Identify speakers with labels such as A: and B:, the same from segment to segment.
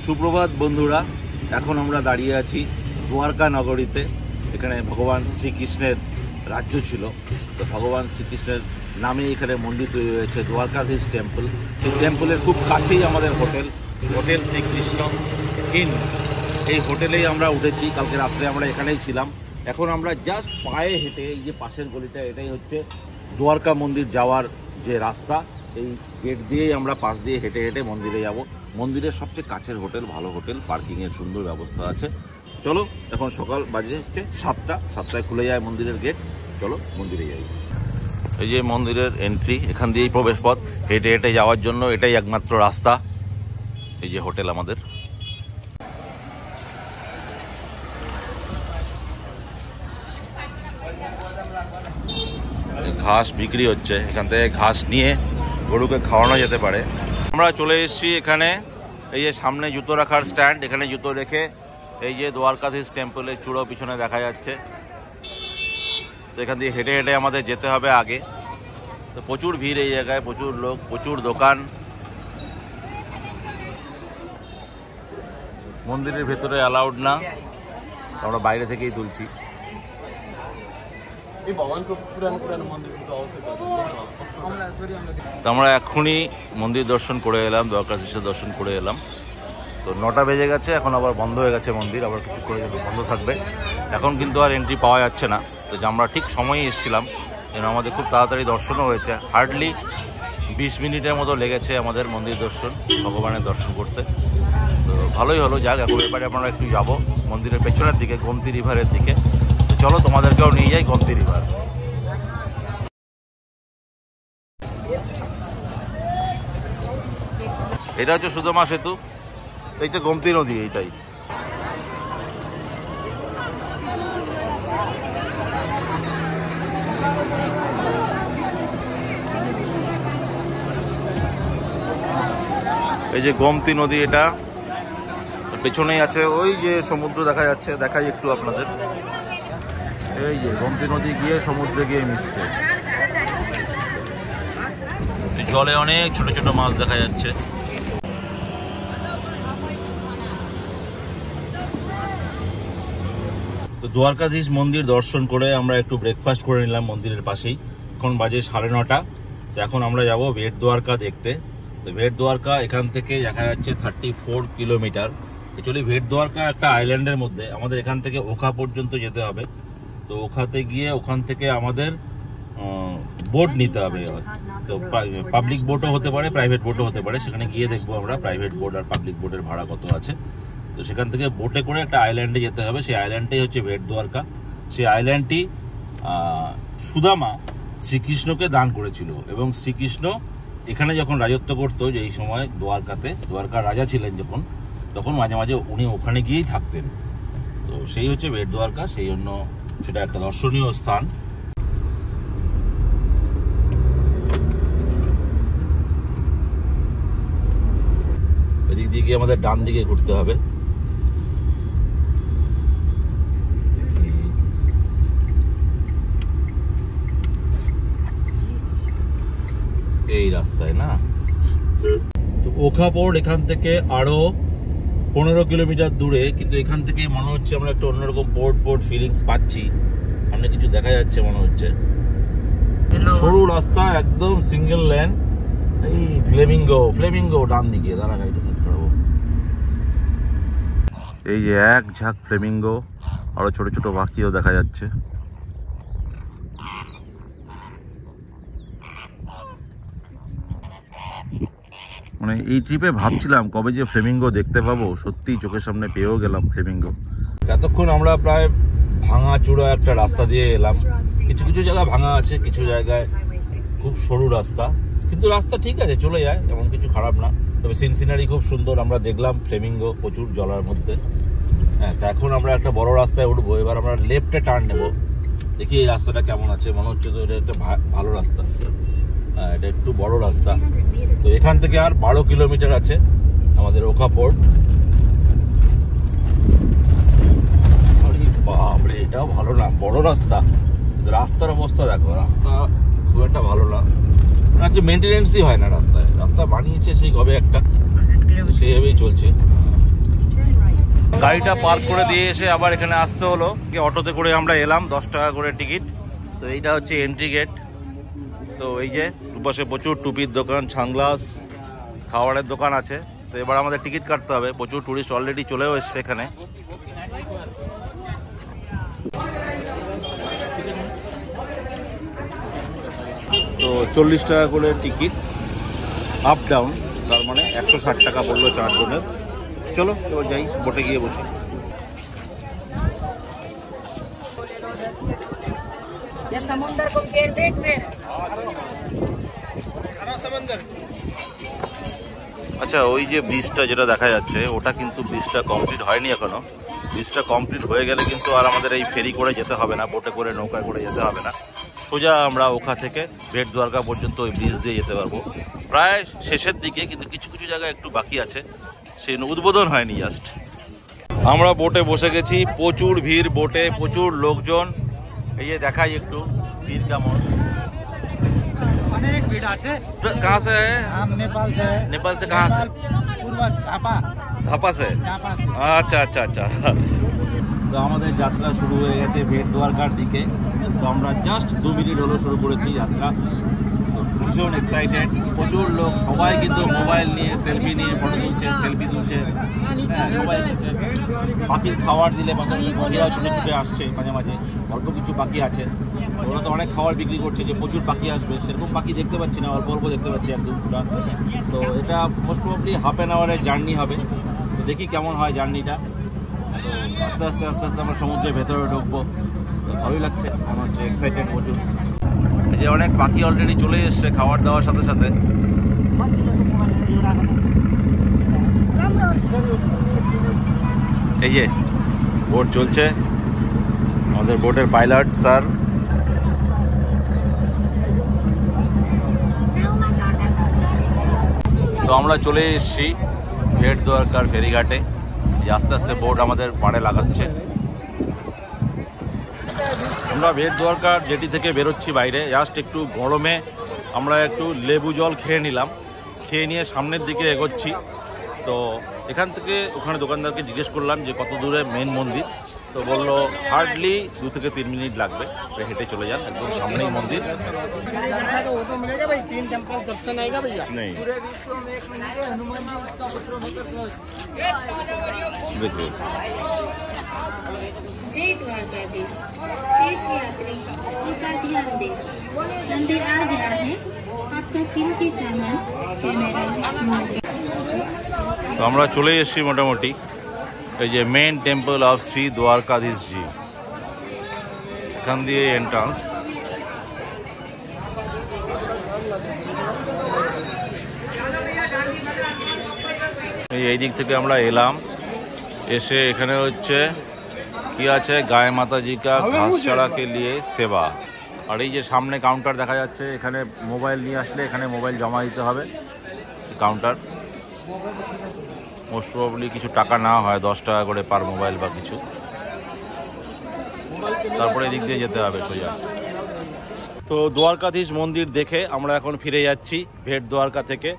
A: সুপ্রভাত বন্ধুরা, এখন আমরা দাঁড়িয়ে আছি দ্বারকা নগরীতে। এখানে ভগবান শ্রীকৃষ্ণের রাজ্য ছিল, তো ভগবান শ্রীকৃষ্ণের নামে এখানে মন্দির তৈরি হয়েছে, দ্বারকাধীশ টেম্পল। সেই টেম্পলের খুব কাছেই আমাদের হোটেল শ্রীকৃষ্ণ ইন। এই হোটেলেই আমরা উঠেছি, কালকে রাত্রে আমরা এখানেই ছিলাম। এখন আমরা জাস্ট পায়ে হেঁটে, এই যে পাশের গলিটা, এটাই হচ্ছে দ্বারকা মন্দির যাওয়ার যে রাস্তা। এই গেট দিয়েই আমরা পাশ দিয়ে হেঁটে হেঁটে মন্দিরে যাব। মন্দিরের সবচেয়ে কাছের হোটেল, ভালো হোটেল, পার্কিংয়ের সুন্দর ব্যবস্থা আছে। চলো, এখন সকাল বাজে হচ্ছে 7টায় খুলে যায় মন্দিরের গেট। চলো মন্দিরে যাই। এই যে মন্দিরের এন্ট্রি, এখান দিয়েই প্রবেশ পথ। হেঁটে হেঁটে যাওয়ার জন্য এটাই একমাত্র রাস্তা। এই যে হোটেল আমাদের। ঘাস বিক্রি হচ্ছে, এখান থেকে ঘাস নিয়ে গরুকে খাওয়ানো যেতে পারে। আমরা চলে এসেছি এখানে। এই যে সামনে জুতো রাখার স্ট্যান্ড, এখানে জুতো রেখে এই যে দ্বারকাধীশ টেম্পলের চূড়ো পিছনে দেখা যাচ্ছে। তো এখান দিয়ে হেঁটে হেঁটে আমাদের যেতে হবে আগে। তো প্রচুর ভিড় এই জায়গায়, প্রচুর লোক, প্রচুর দোকান। মন্দিরের ভেতরে অ্যালাউড না, আমরা বাইরে থেকেই তুলছি। তো আমরা এখনই মন্দির দর্শন করে এলাম, দ্বারকাধীশের দর্শন করে এলাম। তো 9টা বেজে গেছে, এখন আবার বন্ধ হয়ে গেছে মন্দির, আবার কিছু করে বন্ধ থাকবে। এখন কিন্তু আর এন্ট্রি পাওয়া যাচ্ছে না। তো আমরা ঠিক সময়ে এসেছিলাম, যেন আমাদের খুব তাড়াতাড়ি দর্শনও হয়েছে। হার্ডলি 20 মিনিটের মতো লেগেছে আমাদের মন্দির দর্শন, ভগবানের দর্শন করতে। তো ভালোই হলো। যাক, এখন এবারে আমরা একটু যাবো মন্দিরের পেছনের দিকে, গোমতী রিভারের দিকে। তো চলো, তোমাদেরকেও নিয়ে যাই গোমতী রিভার। এটা হচ্ছে সুদমা সেতু, এইটা গোমতী নদী, এইটাই। এই যে গোমতী নদী, এটা পেছনেই আছে ওই যে সমুদ্র দেখা যাচ্ছে, দেখাই একটু আপনাদের। এই যে গোমতী নদী গিয়ে সমুদ্রে গিয়ে মিশছে। জলে অনেক ছোট ছোট মাছ দেখা যাচ্ছে। তো দ্বারকাধীশ মন্দির দর্শন করে আমরা একটু ব্রেকফাস্ট করে নিলাম মন্দিরের পাশেই। এখন বাজে 9:30। তো এখন আমরা যাব বেট দ্বারকা দেখতে। তো বেট দ্বারকা এখান থেকে দেখা যাচ্ছে 34 কিলোমিটার। অ্যাকচুয়ালি বেট দ্বারকা একটা আইল্যান্ডের মধ্যে, আমাদের এখান থেকে ওখা পর্যন্ত যেতে হবে। তো ওখাতে গিয়ে ওখান থেকে আমাদের বোট নিতে হবে। তো পাবলিক বোটও হতে পারে, প্রাইভেট বোটও হতে পারে। সেখানে গিয়ে দেখবো আমরা প্রাইভেট বোট আর পাবলিক বোটের ভাড়া কত আছে। তো সেখান থেকে বোটে করে একটা আইল্যান্ডে যেতে হবে। সেই আইল্যান্ডটাই হচ্ছে বেট দ্বারকা। সেই আইল্যান্ডটি সুদামা শ্রীকৃষ্ণকে দান করেছিল, এবং শ্রীকৃষ্ণ এখানে যখন রাজত্ব করতো, যে এই সময় দ্বারকাতে, দ্বারকার রাজা ছিলেন যখন, তখন মাঝে মাঝে উনি ওখানে গিয়েই থাকতেন। তো সেই হচ্ছে বেট দ্বারকা, সেই জন্য সেটা একটা দর্শনীয় স্থান। এদিক দিয়ে গিয়ে আমাদের ডান দিকে ঘুরতে হবে। এই রাস্তায় না। তো ওখা পোর্ট এখান থেকে আরো 15 কিলোমিটার দূরে, কিন্তু এখান থেকে মনে হচ্ছে আমরা একটা অন্যরকম পোর্ট ফিলিংস পাচ্ছি। সামনে কিছু দেখা যাচ্ছে মনে হচ্ছে। সরু রাস্তা, একদম সিঙ্গেল লেন। এই ফ্লেমিঙ্গো ডান দিকে। দাঁড়া, গাড়িটা সেট করাবো। এই যে এক ঝাঁক ফ্লেমিঙ্গো, আরো ছোট ছোট পাখিও দেখা যাচ্ছে। মানে এই ট্রিপে ভাবছিলাম কবে যে ফ্লেমিঙ্গো দেখতে পাবো, সত্যি চোখের সামনে পেয়েও গেলাম ফ্লেমিঙ্গো। এতক্ষণ আমরা প্রায় ভাঙা চূড়া একটা রাস্তা দিয়ে এলাম। কিছু কিছু জায়গায় ভাঙা আছে, কিছু জায়গায় খুব সরু রাস্তা, কিন্তু রাস্তা ঠিক আছে, চলে যায়, এমন কিছু খারাপ না। তবে সিনারি খুব সুন্দর। আমরা দেখলাম ফ্লেমিঙ্গো প্রচুর জলার মধ্যে। হ্যাঁ, তা এখন আমরা একটা বড় রাস্তায় উঠবো। এবার আমরা লেফটে টার্ন নেবো। দেখি এই রাস্তাটা কেমন আছে। মনে হচ্ছে তো এটা একটা ভালো রাস্তা। হ্যাঁ, এটা একটু বড় রাস্তা। তো এখান থেকে আর 12 কিলোমিটার আছে আমাদের ওখা পোর্ট। বাপরে, এটাও ভালো না, বড় রাস্তা। রাস্তার অবস্থা দেখো, রাস্তা খুব একটা ভালো না। আচ্ছা, মেনটেনেন্সই হয় না রাস্তায়। রাস্তা বানিয়েছে সেই কবে একটা, সেইভাবেই চলছে। গাড়িটা পার্ক করে দিয়ে এসে আবার এখানে আসতে হলো। অটোতে করে আমরা এলাম, 10 টাকা করে টিকিট। তো এইটা হচ্ছে এন্ট্রি গেট। তো এই যে দুপাশে প্রচুর টুপির দোকান, সানগ্লাস, খাবারের দোকান আছে। তো এবার আমাদের টিকিট কাটতে হবে। প্রচুর টুরিস্ট অলরেডি চলেও এসছে এখানে। তো 40 টাকা করে টিকিট, আপ ডাউন, তার মানে 160 টাকা পড়লো 4 জনের। চলো এবার যাই, বোটে গিয়ে বসি। আচ্ছা, ওই যে ব্রিজটা যেটা দেখা যাচ্ছে ওটা কিন্তু ব্রিজটা কমপ্লিট হয়নি এখনো। ব্রিজটা কমপ্লিট হয়ে গেলে কিন্তু আর আমাদের এই ফেরি করে যেতে হবে না, বোটে করে, নৌকায় করে যেতে হবে না। সোজা আমরা ওখা থেকে বেট দ্বারকা পর্যন্ত ওই ব্রিজ দিয়ে যেতে পারবো। প্রায় শেষের দিকে, কিন্তু কিছু কিছু জায়গায় একটু বাকি আছে, সেই উদ্বোধন হয়নি জাস্ট। আমরা বোটে বসে গেছি, প্রচুর ভিড় বোটে, প্রচুর লোকজন। এই যে দেখাই একটু ভিড় কেমন।
B: अनेक भीड़ আছে।
A: कहाँ से है?
B: हम नेपाल से है।
A: नेपाल से कहाँ से?
B: पूर्व धापा।
A: धापा से?
B: धापा से।
A: আচ্ছা আচ্ছা আচ্ছা। তো আমাদের যাত্রা শুরু হয়ে গেছে বেট দ্বারকার দিকে। তো আমরা জাস্ট 2 মিনিট হলো শুরু করেছি যাত্রা। তো ভীষণ এক্সাইটেড, প্রচুর লোক, সবাই কিন্তু মোবাইল নিয়ে সেলফি নিয়ে ফটো তুলছে, সেলফি তুলছে। হ্যাঁ, সবাই পাখির খাবার দিলে পাখিরা ছুটে ছুটে আসছে। মাঝে মাঝে অল্প কিছু পাখি আছে, ওরা তো অনেক খাবার বিক্রি করছে, যে প্রচুর পাখি আসবে সেরকম পাখি দেখতে পাচ্ছি না, অল্প অল্প দেখতে পাচ্ছি, একদম পুরা। তো এটা মোস্ট প্রবলি হাফ অ্যান আওয়ারের জার্নি হবে। তো দেখি কেমন হয় জার্নিটা। তো আস্তে আস্তে আস্তে আস্তে আমরা সমুদ্রের ভেতরে ঢুকবো। তো ভালোই লাগছে, আমার হচ্ছে এক্সাইটেড প্রচুর। এই যে অনেক পাখি অলরেডি চলে এসছে খাবার দেওয়ার সাথে সাথে। এই যে বোট চলছে, আমাদের বোটের পাইলট স্যার। তো আমরা চলে এসেছি বেট দ্বারকার ফেরিঘাটে। আস্তে আস্তে বোট আমাদের পাড়ে লাগাচ্ছে। আমরা বেট দ্বারকার জেটি থেকে বেরোচ্ছি বাইরে। জাস্ট একটু গরমে আমরা একটু লেবু জল খেয়ে নিলাম, খেয়ে নিয়ে সামনের দিকে এগোচ্ছি। তো এখান থেকে ওখানে দোকানদারকে জিজ্ঞেস করলাম যে কত দূরে মেন মন্দির। তো বললো হার্ডলি 2 থেকে 3 মিনিট লাগবে, হেঁটে চলে যান, একদম সামনেই মন্দির। নেই देखिए
C: जय द्वारकाधीश तीर्थयात्री कृपया ध्यान दें, मंदिर आ गया है। आपका कीमती सामान कैमरा मोबाइल।
A: তো আমরা চলে এসেছি মোটামুটি এই যে main temple of Shri Dwarkadhish ji. এখান দিয়ে এন্ট্রান্স। এই দিক থেকে আমরা এলাম, এসে এখানে হচ্ছে কি আছে, গায়ে মাতাজি কা ঘাস চড়া কে লিয়ে সেবা। আর এই যে সামনে কাউন্টার দেখা যাচ্ছে, এখানে মোবাইল নিয়ে আসলে এখানে মোবাইল জমা দিতে হবে। কাউন্টার মোস্ট প্রবলি কিছু টাকা নেওয়া হয়, 10 টাকা করে পার মোবাইল বা কিছু। তারপরে এদিক দিয়ে যেতে হবে সোজা। তো দ্বারকাধীশ মন্দির দেখে আমরা এখন ফিরে যাচ্ছি বেট দ্বারকা থেকে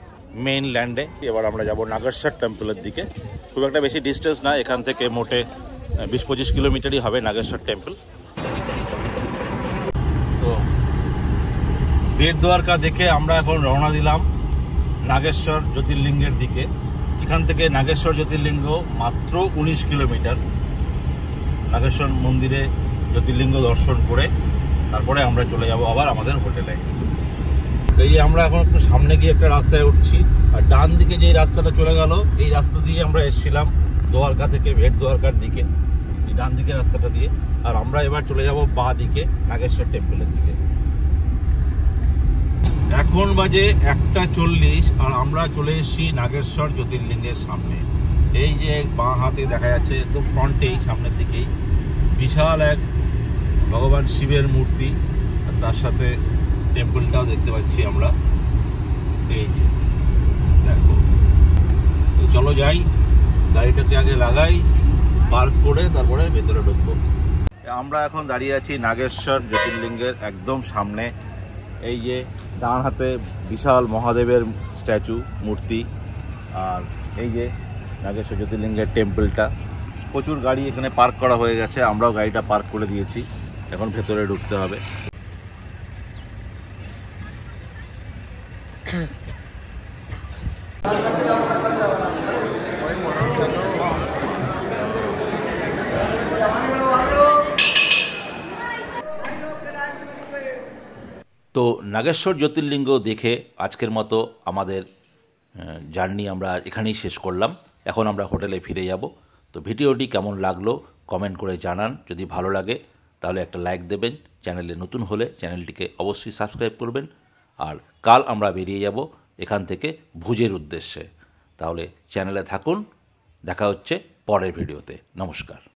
A: মেইন ল্যান্ডে। এবার আমরা যাব নাগেশ্বর টেম্পলের দিকে। খুব একটা বেশি ডিস্টেন্স না, এখান থেকে মোটে 20-25 কিলোমিটারই হবে নাগেশ্বর টেম্পল। তো বেট দ্বারকা দেখে আমরা এখন রওনা দিলাম নাগেশ্বর জ্যোতির্লিঙ্গের দিকে। এখান থেকে নাগেশ্বর জ্যোতির্লিঙ্গ মাত্র 19 কিলোমিটার। নাগেশ্বর মন্দিরে জ্যোতির্লিঙ্গ দর্শন করে তারপরে আমরা চলে যাব আবার আমাদের হোটেলে। এই আমরা এখন একটু সামনে গিয়ে একটা রাস্তায় উঠছি, আর ডান দিকে যে রাস্তাটা চলে গেল এই রাস্তা দিয়ে আমরা এসেছিলাম দ্বারকা থেকে বেট দ্বারকার দিকে, এই ডান দিকে রাস্তাটা দিয়ে। আর আমরা এবার চলে যাব বাঁ দিকে নাগেশ্বর টেম্পলের দিকে। এখন বাজে 1:40 আর আমরা চলে এসেছি নাগেশ্বর জ্যোতির্লিঙ্গের সামনে। এই যে বাঁ হাতে দেখা যাচ্ছে একদম ফ্রন্টেই সামনের দিকেই বিশাল এক ভগবান শিবের মূর্তি, আর তার সাথে টেম্পলটাও দেখতে পাচ্ছি আমরা। এই যে দেখো, তো চলো যাই, গাড়িটাকে আগে লাগাই, পার্ক করে তারপরে ভেতরে ঢুকবো। আমরা এখন দাঁড়িয়ে আছি নাগেশ্বর জ্যোতির্লিঙ্গের একদম সামনে। এই যে ডান হাতে বিশাল মহাদেবের স্ট্যাচু মূর্তি, আর এই যে নাগেশ্বর জ্যোতির্লিঙ্গের টেম্পলটা। প্রচুর গাড়ি এখানে পার্ক করা হয়ে গেছে, আমরাও গাড়িটা পার্ক করে দিয়েছি, এখন ভেতরে ঢুকতে হবে। তো নাগেশ্বর জ্যোতির্লিঙ্গ দেখে আজকের মতো আমাদের জার্নি আমরা এখানেই শেষ করলাম। এখন আমরা হোটেলে ফিরে যাব। তো ভিডিওটি কেমন লাগলো কমেন্ট করে জানান। যদি ভালো লাগে তাহলে একটা লাইক দেবেন। চ্যানেলে নতুন হলে চ্যানেলটিকে অবশ্যই সাবস্ক্রাইব করবেন। আর কাল আমরা বেরিয়ে যাব এখান থেকে ভুজের উদ্দেশ্যে। তাহলে চ্যানেলে থাকুন, দেখা হচ্ছে পরের ভিডিওতে। নমস্কার।